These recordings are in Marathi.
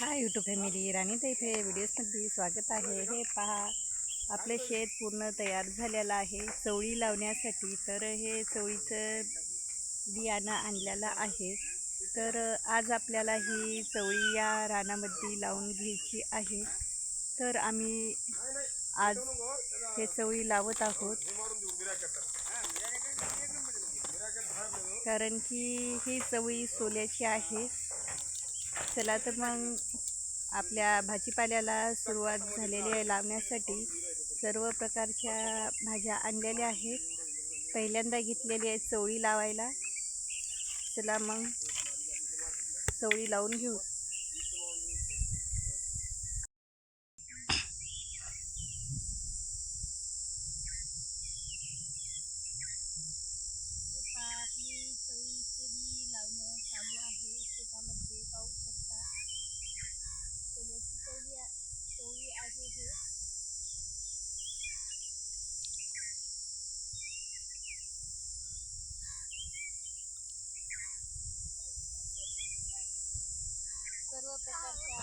हाय यूट्यूब फॅमिली, राणीताई इथे व्हिडिओजमध्ये स्वागत आहे. हे पहा, आपले शेत पूर्ण तयार झालेलं आहे चवळी लावण्यासाठी. तर हे चवळीचं बियाणं आणलेलं आहे. तर आज आपल्याला ही चवळी या रानामध्ये लावून घ्यायची आहे. तर आम्ही आज हे चवळी लावत आहोत, कारण की ही चवळी सोल्याची आहे. चला तर मग आपल्या भाजीपाल्याला सुरुवात झालेली आहे लावण्यासाठी. सर्व प्रकारच्या भाज्या आणलेल्या आहेत. पहिल्यांदा घेतलेली आहे चवळी लावायला. चला मग चवळी लावून घेऊ. आपली चवळीचे बी लावणं चालू आहे शेतामध्ये. पाहू शकता, सोल्याची चवळी आहे हे. सर्व प्रकारच्या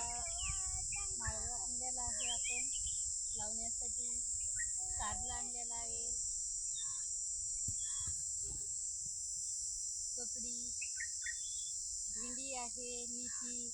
माळवं आणलेला आहे आपण लावण्यासाठी. कारला आणलेला आहे, ककडी, भेंडी आहे, मेथी.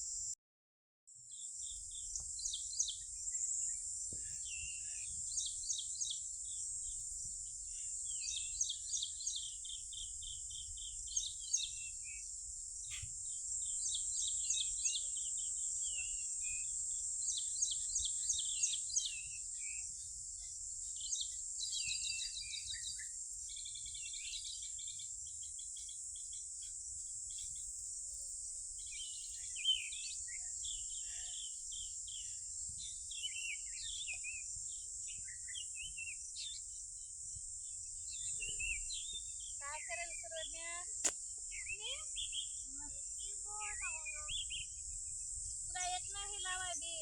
काय करेल सर्वज्ञ? तुला येत नाही लावाय बी?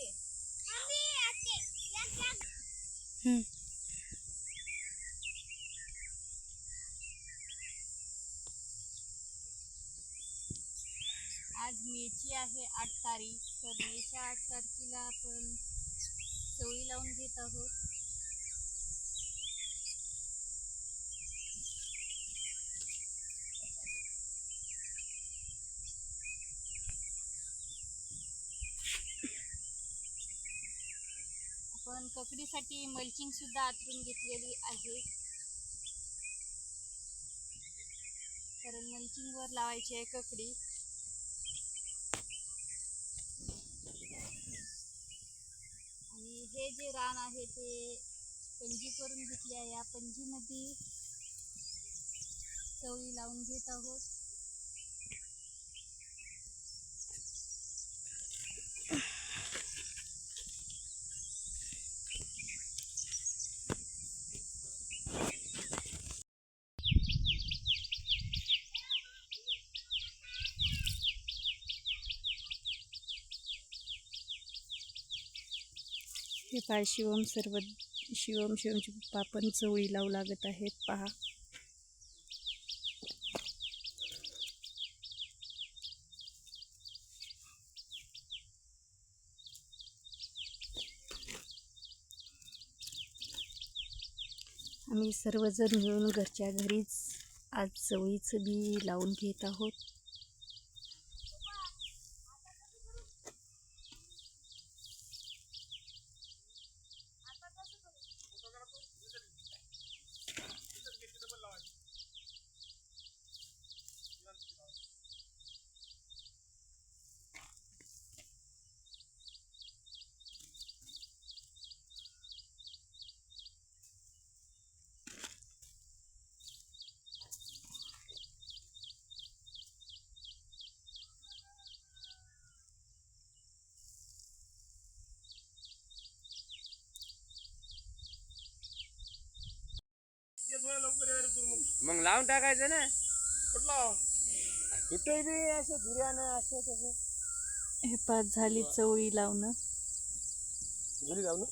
आज मेची आहे 8 तारीख. तर मेच्या 8 तारखेला आपण चवळी लावून घेत आहोत. आपण ककडीसाठी मल्चिंग सुद्धा आतरून घेतलेली आहे, कारण मल्चिंगवर लावायची आहे ककडी. आणि हे जे रान आहे ते पंजी करून घेतले आहे. या पंजीमध्ये चवळी लावून घेत आहोत. हे पहा, शिवमचे पप्पा पण चवळी लावू लागत आहेत. पहा, आम्ही सर्वजण मिळून घरच्या घरीच आज चवळीचं बी लावून घेत आहोत. मग लावून टाकायचं ना. कुठलं कुठे बी असं धुऱ्यानं असं तसं. हे पाच झाली चवळी लावणं. घरी जाऊ ना.